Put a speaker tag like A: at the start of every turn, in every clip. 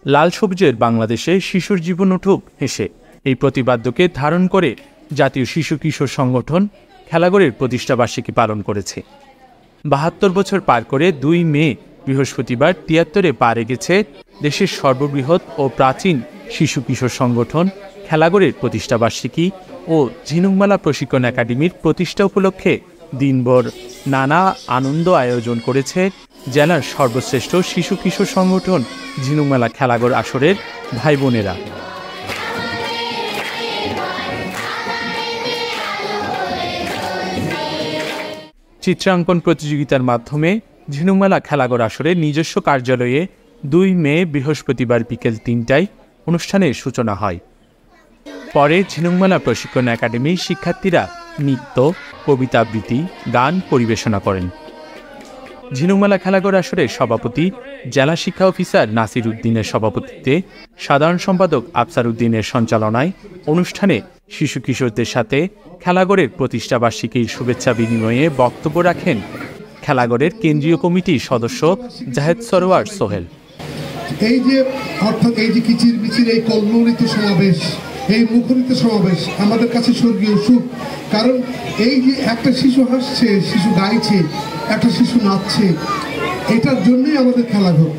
A: লাল সবুজের বাংলাদেশে শিশুর জীবন উঠুক হেসে এই প্রতিপাদ্যকে ধারণ করে জাতীয় শিশু কিশোর সংগঠন খেলাঘরের প্রতিষ্ঠাবার্ষিকী পালন করেছে। ৭২ বছর পার করে ২ মে বৃহস্পতিবার ৭৩-এ পা রেখেছে দেশের সর্ববৃহৎ ও প্রাচীন শিশু কিশোর সংগঠন খেলাঘরের প্রতিষ্ঠাবার্ষিকী ও ঝিনুকমেলা প্রশিক্ষণ একাডেমির প্রতিষ্ঠা উপলক্ষে দিনভর নানা আনন্দ আয়োজন করেছে জেলার সর্বশ্রেষ্ঠ শিশু কিশোর সংগঠন ঝিনুকমেলা খেলাঘর আসরের ভাই বোনেরা। চিত্রাঙ্কন প্রতিযোগিতার মাধ্যমে ঝিনুকমেলা খেলাঘর আসরের নিজস্ব কার্যালয়ে ২ মে বৃহস্পতিবার বিকেল ৩টায় অনুষ্ঠানের সূচনা হয়। পরে ঝিনুকমেলা প্রশিক্ষণ একাডেমির শিক্ষার্থীরা নৃত্য, কবিতা আবৃত্তি, গান পরিবেশনা করেন। ঝিনুকমেলা খেলাঘর আসরের সভাপতি জেলা শিক্ষা অফিসার নাসির উদ্দিনের সভাপতিত্বে, সাধারণ সম্পাদক আফসার উদ্দিনের সঞ্চালনায় অনুষ্ঠানে শিশু কিশোরদের সাথে খেলাঘরের প্রতিষ্ঠাবার্ষিকীর শুভেচ্ছা বিনিময়ে বক্তব্য রাখেন খেলাঘরের কেন্দ্রীয় কমিটির সদস্য জাহেদ সরোয়ার সোহেল।
B: এই যে অর্থাৎ এই যে কিচির মিচির এই কল্লোলিত সমাবেশ, এই মুখরিত সমাবেশ আমাদের কাছে স্বর্গীয় সুখ। কারণ এই যে একটা শিশু হাসছে, শিশু গাইছে, একটা শিশু নাচছে, এটার জন্যই আমাদের খেলাঘর।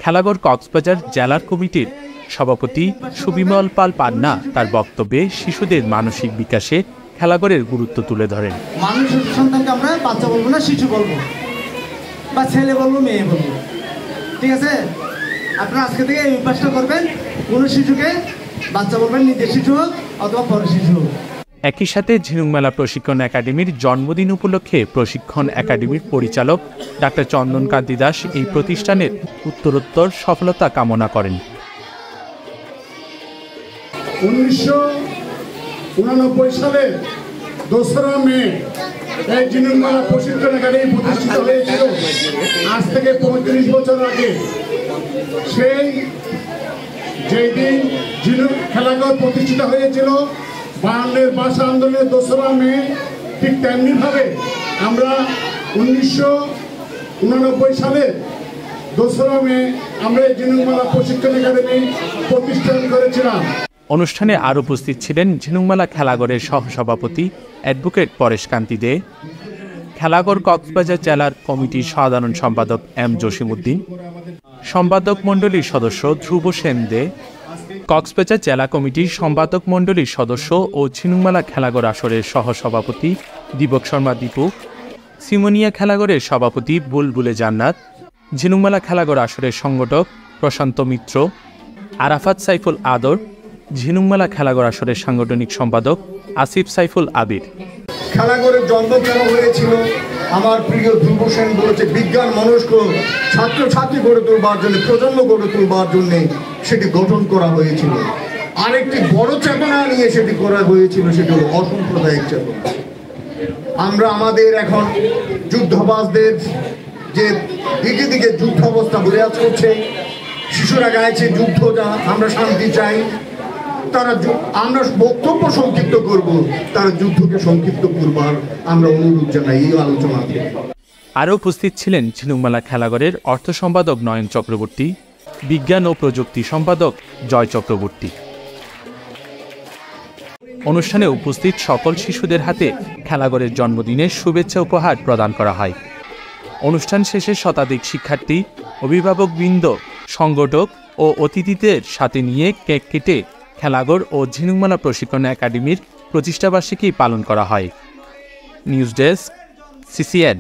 A: খেলাঘর কক্সবাজার জেলার কমিটির সভাপতি সুবিমল পাল পান্না তার বক্তব্যে শিশুদের মানসিক বিকাশে খেলাঘরের গুরুত্ব তুলে ধরেন।
C: মানুষের সন্তানকে আমরা বাচ্চা বলবো না, শিশু বলবো, বা ছেলে বলবো, মেয়ে বলবো, ঠিক আছে? আপনারা আজকে থেকে এই অভ্যাসটা করবেন, কোনো শিশুকে বাচ্চা বলবেন, নিজের শিশু হোক অথবা বড় শিশু হোক।
A: একই সাথে ঝিনুকমেলা প্রশিক্ষণ একাডেমির জন্মদিন উপলক্ষে প্রশিক্ষণ একাডেমির পরিচালক ডাক্তার চন্দন কান্তি দাস এই প্রতিষ্ঠানের উত্তরোত্তর সফলতা কামনা করেন।
B: 1989 সালে 2রা মে এই ঝিনুকমেলা প্রশিক্ষণ একাডেমি প্রতিষ্ঠিত হয়েছিল। আজ থেকে 35 বছর আগে সেই যেই দিন ঝিনুক খেলাঘর প্রতিষ্ঠিত হয়েছিল, 52-এর ভাষা আন্দোলনের 2রা মে, ঠিক তেমনিভাবে আমরা 1989 সালে 2রা মে আমরা ঝিনুকমেলা প্রশিক্ষণ একাডেমি প্রতিষ্ঠান করেছিলাম।
A: অনুষ্ঠানে আরও উপস্থিত ছিলেন ঝিনুকমেলা খেলাঘরের সহসভাপতি অ্যাডভোকেট পরেশ কান্তি দে, খেলাঘর কক্সবাজার জেলার কমিটির সাধারণ সম্পাদক এম জসিমউদ্দিন, সম্পাদক মণ্ডলীর সদস্য ধ্রুব সেন দে, কক্সবাজার জেলা কমিটির সম্পাদক মণ্ডলীর সদস্য ও ঝিনুকমেলা খেলাঘর আসরের সহসভাপতি দীপক শর্মা দীপু, সিমোনিয়া খেলাঘরের সভাপতি বুলবুলে জান্নাত, ঝিনুকমেলা খেলাঘর আসরের সংগঠক প্রশান্ত মিত্র, আরাফাত সাইফুল আদর, ঝিনুকমেলা খেলাঘর আসরের সাংগঠনিক সম্পাদক আসিফ সাইফুল আবির।
D: খেলাঘরের জন্ম কেন হয়েছিল? আমার প্রিয় ধ্রুব সেন বলেছে, বিজ্ঞান মনস্ক ছাত্রছাত্রী গড়ে তুলবার জন্য, প্রজন্ম গড়ে তুলবার জন্য সেটি গঠন করা হয়েছিল। আরেকটি বড় চেতনা নিয়ে সেটি করা হয়েছিল, সেটি হল অসাম্প্রদায়িক চেতনা। আমরা আমাদের এখন যুদ্ধাবাসদের যে দিকে দিকে যুদ্ধাবস্থা বিরাজ করছে, শিশুরা গাইছে যুদ্ধটা, আমরা শান্তি চাই, তারা আমরা বক্তব্য সংক্ষিপ্ত করব, তারা যুদ্ধকে সংক্ষিপ্ত করবার আমরা অনুরোধ জানাই এই আলোচনাতে।
A: আরও উপস্থিত ছিলেন ঝিনুকমেলা খেলাঘরের অর্থ সম্পাদক নয়ন চক্রবর্তী, বিজ্ঞান ও প্রযুক্তি সম্পাদক জয় চক্রবর্তী। অনুষ্ঠানে উপস্থিত সকল শিশুদের হাতে খেলাঘরের জন্মদিনের শুভেচ্ছা উপহার প্রদান করা হয়। অনুষ্ঠান শেষে শতাধিক শিক্ষার্থী, অভিভাবকবৃন্দ, সংগঠক ও অতিথিদের সাথে নিয়ে কেক কেটে খেলাঘর ও ঝিনুকমেলা প্রশিক্ষণ একাডেমির প্রতিষ্ঠাবার্ষিকী পালন করা হয়। News desk, CCN।